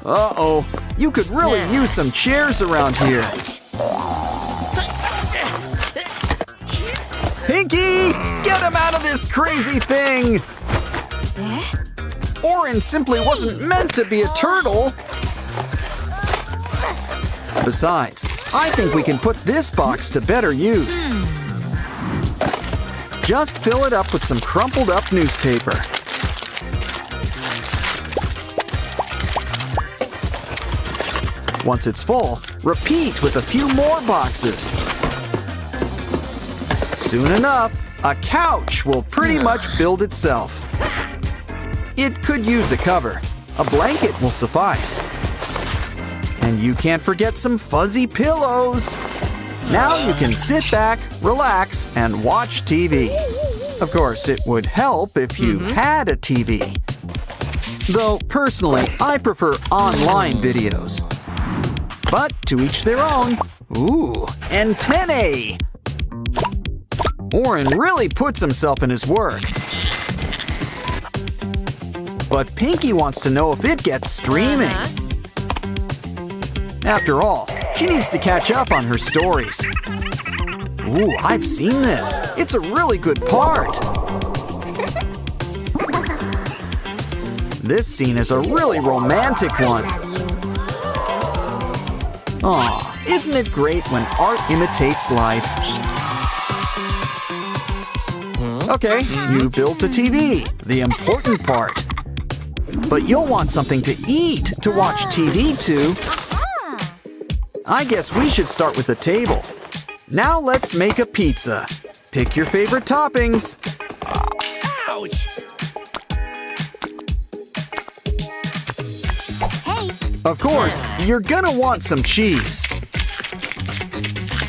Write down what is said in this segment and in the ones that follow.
Uh-oh, you could really use some chairs around here. Pinky, get him out of this crazy thing! Orin simply wasn't meant to be a turtle. Besides, I think we can put this box to better use. Just fill it up with some crumpled up newspaper. Once it's full, repeat with a few more boxes. Soon enough, a couch will pretty much build itself. It could use a cover. A blanket will suffice. And you can't forget some fuzzy pillows. Now you can sit back, relax, and watch TV. Of course, it would help if you had a TV. Though, personally, I prefer online videos. But to each their own. Ooh, antennae! Orin really puts himself in his work. But Pinky wants to know if it gets streaming. After all, she needs to catch up on her stories. Ooh, I've seen this. It's a really good part. This scene is a really romantic one. Aw, isn't it great when art imitates life? Okay, you built a TV, the important part. But you'll want something to eat to watch TV to. I guess we should start with the table. Now let's make a pizza. Pick your favorite toppings. Ouch! Of course, you're gonna want some cheese.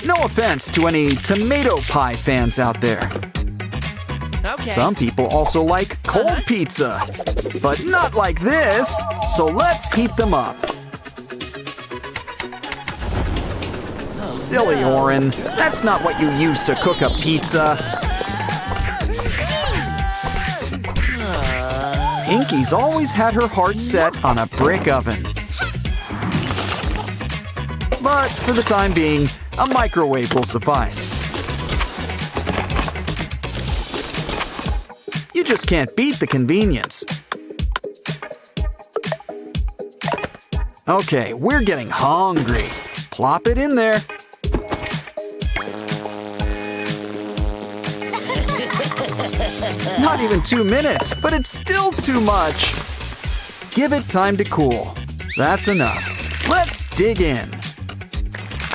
No offense to any tomato pie fans out there. Okay. Some people also like cold pizza, but not like this, so let's heat them up. Silly Orin, that's not what you use to cook a pizza. Pinky's always had her heart set on a brick oven. But for the time being, a microwave will suffice. You just can't beat the convenience. Okay, we're getting hungry. Plop it in there. Not even 2 minutes, but it's still too much. Give it time to cool. That's enough. Let's dig in.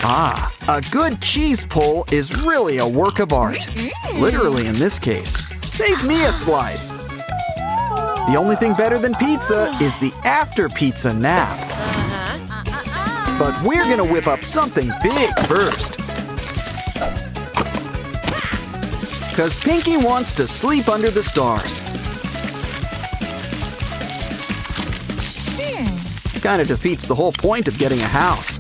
Ah, a good cheese pull is really a work of art. Literally in this case. Save me a slice. The only thing better than pizza is the after pizza nap. But we're gonna whip up something big first. 'Cause Pinky wants to sleep under the stars. Kinda defeats the whole point of getting a house.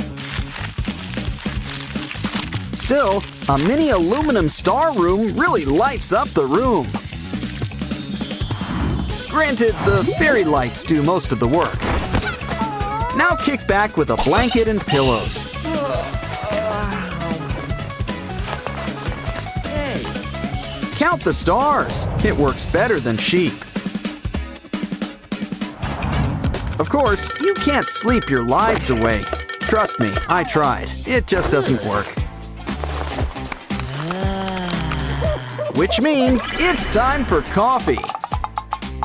Still, a mini aluminum star room really lights up the room. Granted, the fairy lights do most of the work. Now kick back with a blanket and pillows. Count the stars. It works better than sheep. Of course, you can't sleep your lives away. Trust me, I tried. It just doesn't work. Which means it's time for coffee.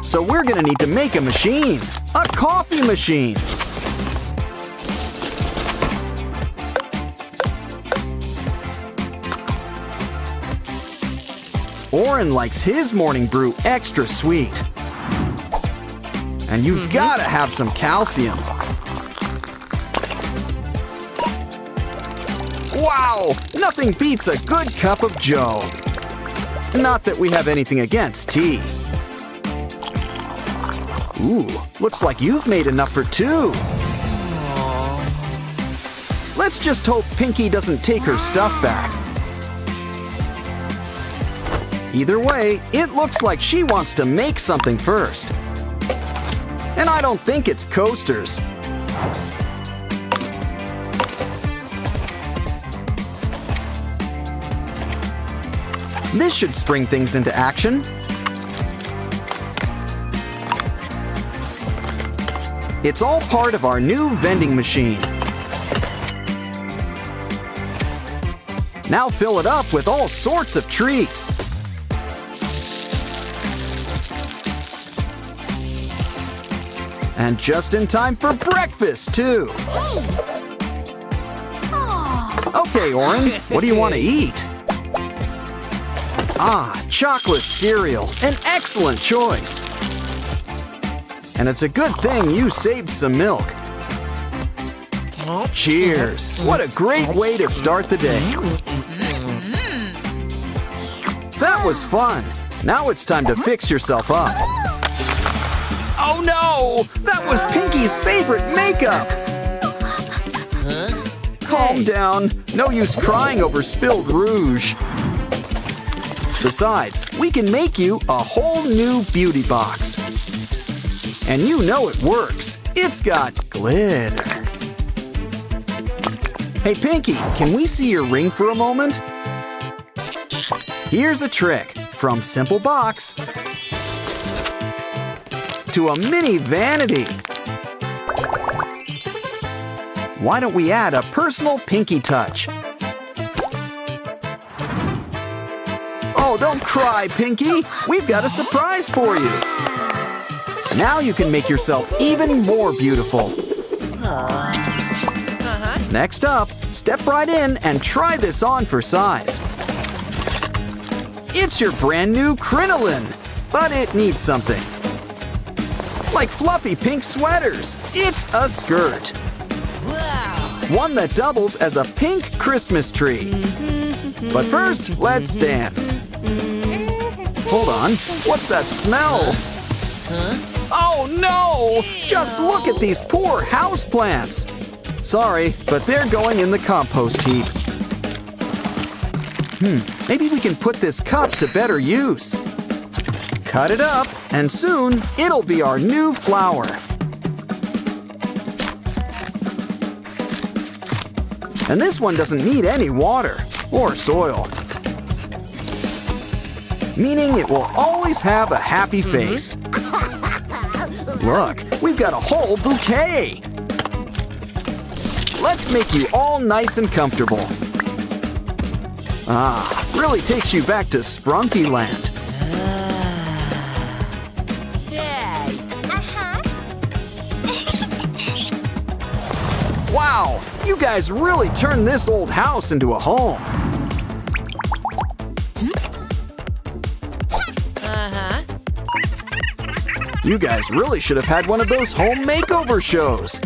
So we're gonna need to make a machine. A coffee machine. Orin likes his morning brew extra sweet. And you've gotta have some calcium. Wow! Nothing beats a good cup of joe. Not that we have anything against tea. Ooh, looks like you've made enough for 2. Let's just hope Pinky doesn't take her stuff back. Either way, it looks like she wants to make something first. And I don't think it's coasters. This should spring things into action. It's all part of our new vending machine. Now fill it up with all sorts of treats. And just in time for breakfast, too. Okay, Oren, what do you want to eat? Ah, chocolate cereal, an excellent choice. And it's a good thing you saved some milk. Cheers! What a great way to start the day. That was fun. Now it's time to fix yourself up. Oh no! That was Pinky's favorite makeup! Calm down. No use crying over spilled rouge. Besides, we can make you a whole new beauty box. And you know it works. It's got glitter. Hey Pinky, can we see your ring for a moment? Here's a trick. From simple box to a mini vanity. Why don't we add a personal Pinky touch? Oh, don't cry, Pinky. We've got a surprise for you. Now you can make yourself even more beautiful. Next up, step right in and try this on for size. It's your brand new crinoline, but it needs something. Like fluffy pink sweaters, it's a skirt. One that doubles as a pink Christmas tree. But first, let's dance. Hold on, what's that smell? Oh no! Just look at these poor houseplants. Sorry, but they're going in the compost heap. Maybe we can put this cup to better use. Cut it up, and soon it'll be our new flower. And this one doesn't need any water or soil. Meaning it will always have a happy face. Look, we've got a whole bouquet. Let's make you all nice and comfortable. Ah, really takes you back to Sprunky Land. Wow, you guys really turned this old house into a home. You guys really should have had one of those home makeover shows.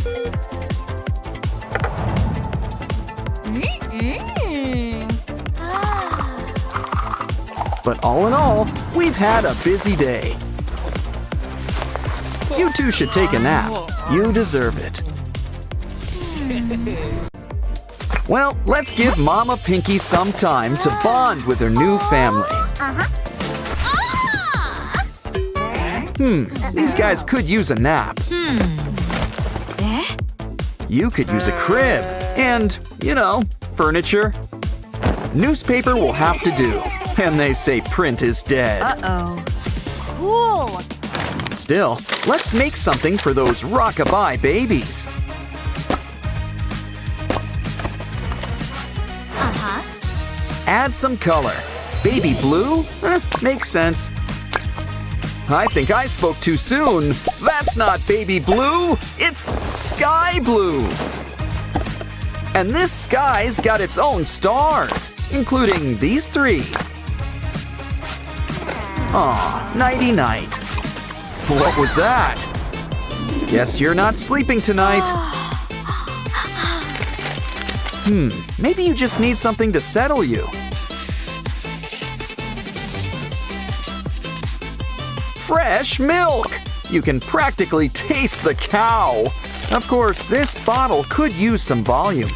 But all in all, we've had a busy day. You two should take a nap. You deserve it. Well, let's give Mama Pinky some time to bond with her new family. These guys could use a nap. You could use a crib and, you know, furniture. Newspaper will have to do. And they say print is dead. Cool. Still, let's make something for those rockabye babies. Add some color. Baby blue? Makes sense. I think I spoke too soon. That's not baby blue, it's sky blue. And this sky's got its own stars, including these three. Aw, nighty-night. What was that? Guess you're not sleeping tonight. Maybe you just need something to settle you. Fresh milk! You can practically taste the cow. Of course, this bottle could use some volume.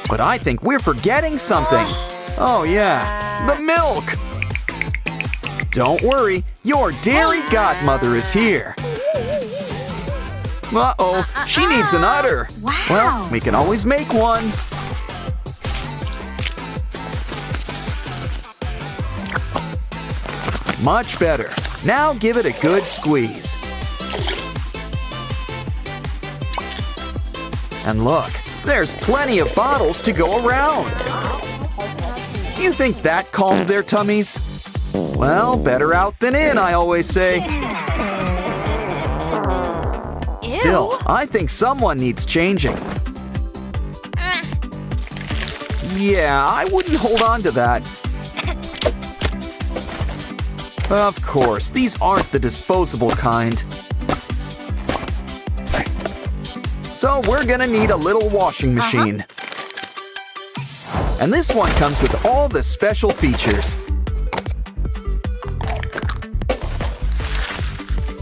But I think we're forgetting something. Oh yeah, the milk! Don't worry, Your dairy godmother is here. Uh-oh, she needs an udder. Wow. Well, we can always make one. Much better. Now give it a good squeeze. And look, there's plenty of bottles to go around. You think that calmed their tummies? Well, better out than in, I always say. Ew. Still, I think someone needs changing. Yeah, I wouldn't hold on to that. Of course, these aren't the disposable kind. So we're gonna need a little washing machine. And this one comes with all the special features.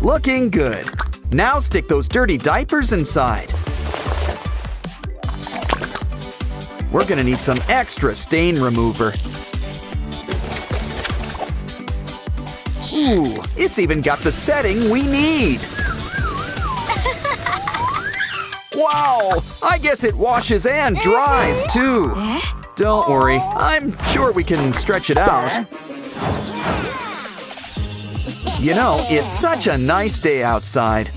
Looking good. Now stick those dirty diapers inside. We're gonna need some extra stain remover. Ooh, it's even got the setting we need. Wow, I guess it washes and dries too. Don't worry, I'm sure we can stretch it out. You know, it's such a nice day outside.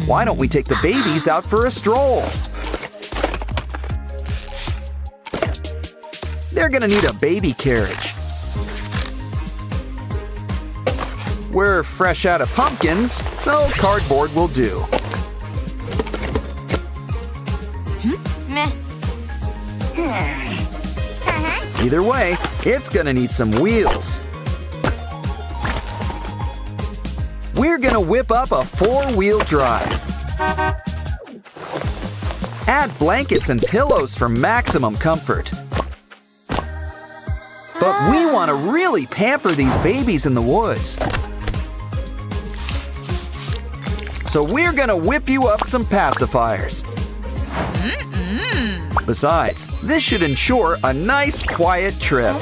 Why don't we take the babies out for a stroll? They're gonna need a baby carriage. We're fresh out of pumpkins, so cardboard will do. Meh. Either way, it's gonna need some wheels. We're gonna whip up a 4-wheel drive. Add blankets and pillows for maximum comfort. But we want to really pamper these babies in the woods. So we're gonna whip you up some pacifiers. Besides, this should ensure a nice, quiet trip.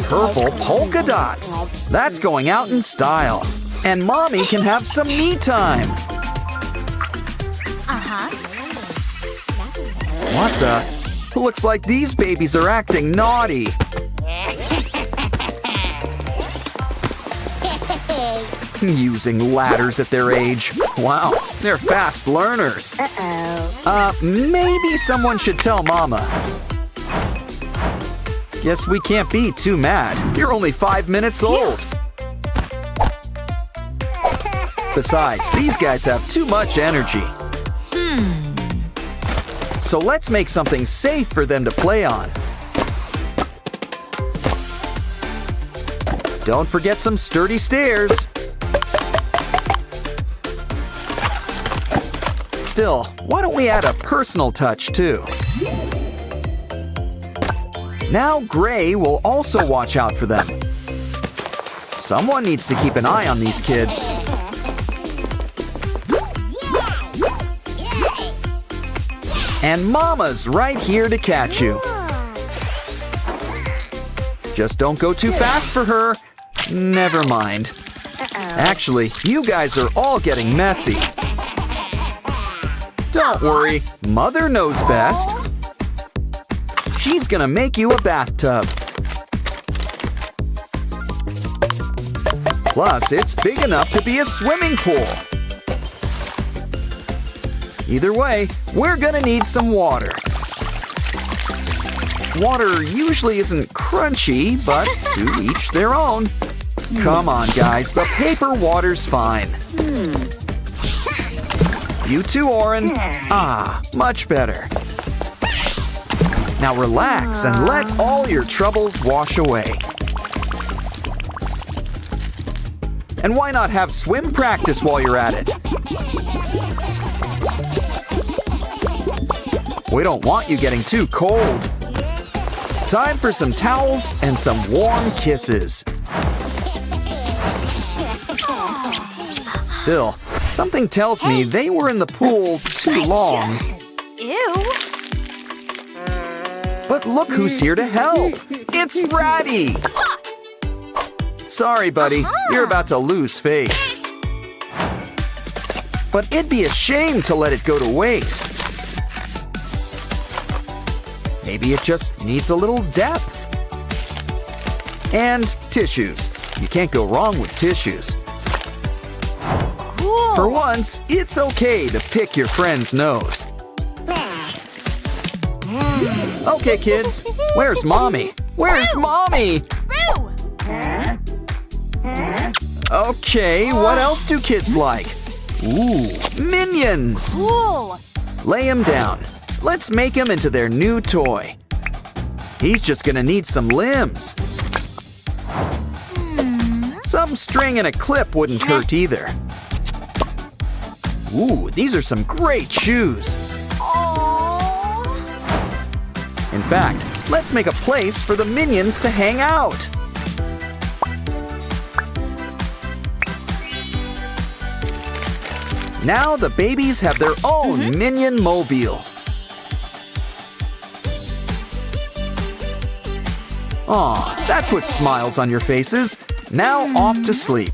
Purple polka dots. That's going out in style. And Mommy can have some me time. What the? Looks like these babies are acting naughty. Using ladders at their age. Wow, they're fast learners. Maybe someone should tell Mama. Guess we can't be too mad. You're only 5 minutes old. Besides, these guys have too much energy. So let's make something safe for them to play on. Don't forget some sturdy stairs. Still, why don't we add a personal touch too? Now Gray will also watch out for them. Someone needs to keep an eye on these kids. And Mama's right here to catch you. Just don't go too fast for her. Never mind. Actually, you guys are all getting messy. Don't worry, Mother knows best. She's gonna make you a bathtub. Plus, it's big enough to be a swimming pool. Either way, we're gonna need some water. Water usually isn't crunchy, but to each their own. Come on, guys, the paper water's fine. You too, Oren. Ah, much better. Now relax and let all your troubles wash away. And why not have swim practice while you're at it? We don't want you getting too cold. Time for some towels and some warm kisses. Still, something tells me they were in the pool too long. Ew. But look who's here to help. It's Ratty. Sorry, buddy. You're about to lose face. But it'd be a shame to let it go to waste. Maybe it just needs a little depth. And tissues. You can't go wrong with tissues. Cool. For once, it's okay to pick your friend's nose. Okay, kids, where's Mommy? Where's Mommy? Roo! Okay, what else do kids like? Ooh, minions! Cool. Lay him down. Let's make him into their new toy. He's just gonna need some limbs. Some string and a clip wouldn't hurt either. Ooh, these are some great shoes. Aww. In fact, let's make a place for the minions to hang out. Now the babies have their own minion mobile. Aw, that puts smiles on your faces. Now off to sleep.